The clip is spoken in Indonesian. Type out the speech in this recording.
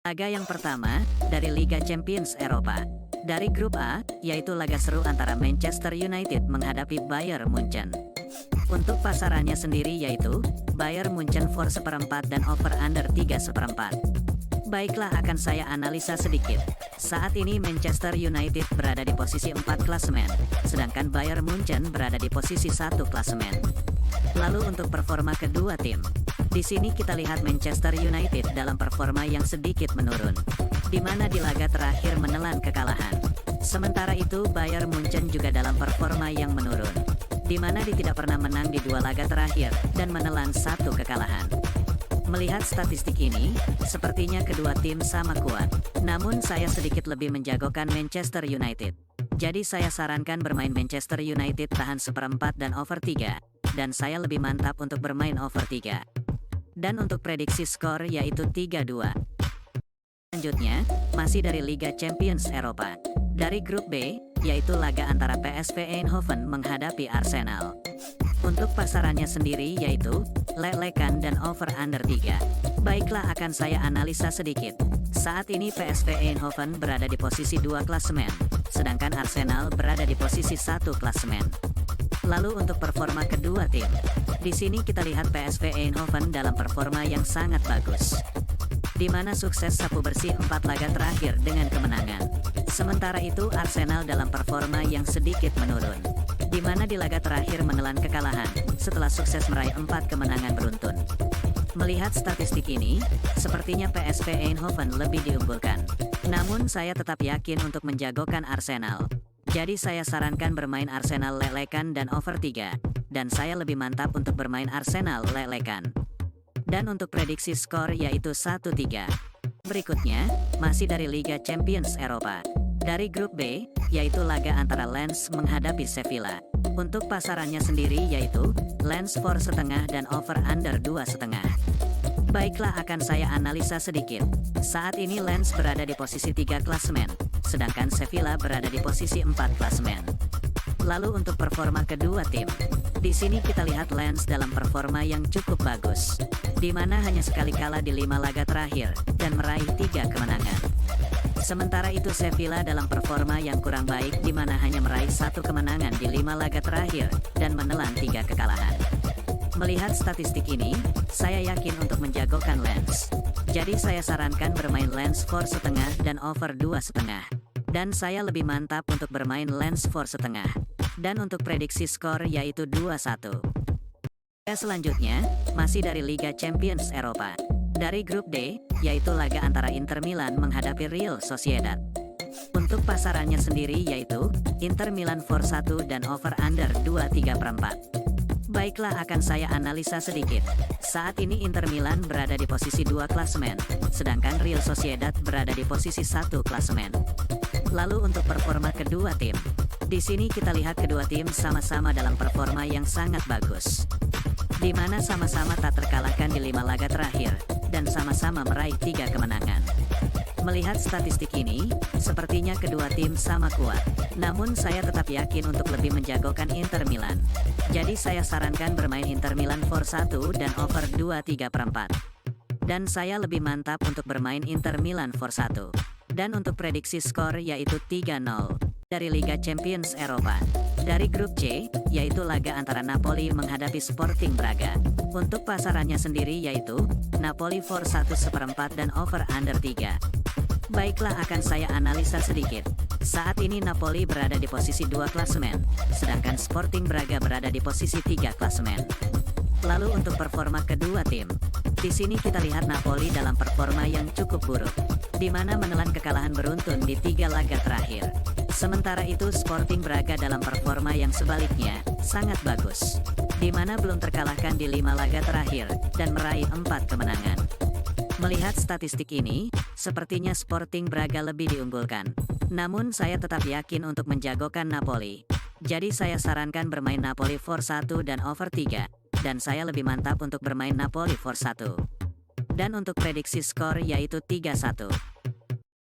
Laga yang pertama, dari Liga Champions Eropa. Dari grup A, yaitu laga seru antara Manchester United menghadapi Bayern Munchen. Untuk pasarannya sendiri yaitu, Bayern Munchen for seperempat dan over under 3/4. Baiklah, akan saya analisa sedikit. Saat ini Manchester United berada di posisi 4 klasemen, sedangkan Bayern Munchen berada di posisi 1 klasemen. Lalu untuk performa kedua tim. Di sini kita lihat Manchester United dalam performa yang sedikit menurun, di mana di laga terakhir menelan kekalahan. Sementara itu Bayern Munchen juga dalam performa yang menurun, di mana dia tidak pernah menang di 2 laga terakhir dan menelan 1 kekalahan. Melihat statistik ini, sepertinya kedua tim sama kuat. Namun saya sedikit lebih menjagokan Manchester United. Jadi saya sarankan bermain Manchester United tahan seperempat dan over 3. Dan saya lebih mantap untuk bermain over 3. Dan untuk prediksi skor yaitu 3-2. Selanjutnya, masih dari Liga Champions Eropa. Dari grup B, yaitu laga antara PSV Eindhoven menghadapi Arsenal. Untuk pasarannya sendiri yaitu, lelekan dan over under 3. Baiklah, akan saya analisa sedikit. Saat ini PSV Eindhoven berada di posisi 2 klasemen, sedangkan Arsenal berada di posisi 1 klasemen. Lalu untuk performa kedua tim. Di sini kita lihat PSV Eindhoven dalam performa yang sangat bagus, di mana sukses sapu bersih 4 laga terakhir dengan kemenangan. Sementara itu Arsenal dalam performa yang sedikit menurun, di mana di laga terakhir menelan kekalahan setelah sukses meraih 4 kemenangan beruntun. Melihat statistik ini, sepertinya PSV Eindhoven lebih diunggulkan. Namun saya tetap yakin untuk menjagokan Arsenal. Jadi saya sarankan bermain Arsenal lelekan dan over 3. Dan saya lebih mantap untuk bermain Arsenal lelekan. Dan untuk prediksi skor yaitu 1-3. Berikutnya, masih dari Liga Champions Eropa. Dari grup B, yaitu laga antara Lens menghadapi Sevilla. Untuk pasarannya sendiri yaitu, Lens for setengah dan over under 2,5. Baiklah, akan saya analisa sedikit. Saat ini Lens berada di posisi 3 klasemen, sedangkan Sevilla berada di posisi 4 klasemen. Lalu untuk performa kedua tim. Di sini kita lihat Lens dalam performa yang cukup bagus, di mana hanya sekali kalah di 5 laga terakhir dan meraih 3 kemenangan. Sementara itu Sevilla dalam performa yang kurang baik, di mana hanya meraih 1 kemenangan di 5 laga terakhir dan menelan 3 kekalahan. Melihat statistik ini, saya yakin untuk menjagokan Lens. Jadi saya sarankan bermain Lens for setengah dan over 2,5. Dan saya lebih mantap untuk bermain Lens for setengah. Dan untuk prediksi skor yaitu 2-1. Selanjutnya, masih dari Liga Champions Eropa. Dari grup D, yaitu laga antara Inter Milan menghadapi Real Sociedad. Untuk pasarannya sendiri yaitu, Inter Milan for 1 dan over under 2,3/4. Baiklah, akan saya analisa sedikit. Saat ini Inter Milan berada di posisi 2 klasemen, sedangkan Real Sociedad berada di posisi 1 klasemen. Lalu untuk performa kedua tim. Di sini kita lihat kedua tim sama-sama dalam performa yang sangat bagus, di mana sama-sama tak terkalahkan di 5 laga terakhir, dan sama-sama meraih 3 kemenangan. Melihat statistik ini, sepertinya kedua tim sama kuat. Namun saya tetap yakin untuk lebih menjagokan Inter Milan. Jadi saya sarankan bermain Inter Milan for 1 dan over 2,3/4. Dan saya lebih mantap untuk bermain Inter Milan for 1. Dan untuk prediksi skor yaitu 3-0. Dari Liga Champions Eropa. Dari grup C, yaitu laga antara Napoli menghadapi Sporting Braga. Untuk pasarannya sendiri yaitu, Napoli for 1/4 dan over under 3. Baiklah, akan saya analisa sedikit. Saat ini Napoli berada di posisi 2 klasemen, sedangkan Sporting Braga berada di posisi 3 klasemen. Lalu untuk performa kedua tim. Di sini kita lihat Napoli dalam performa yang cukup buruk, di mana menelan kekalahan beruntun di 3 laga terakhir. Sementara itu Sporting Braga dalam performa yang sebaliknya, sangat bagus, di mana belum terkalahkan di 5 laga terakhir, dan meraih 4 kemenangan. Melihat statistik ini, sepertinya Sporting Braga lebih diunggulkan. Namun saya tetap yakin untuk menjagokan Napoli. Jadi saya sarankan bermain Napoli for 1 dan over 3. Dan saya lebih mantap untuk bermain Napoli for 1. Dan untuk prediksi skor yaitu 3-1.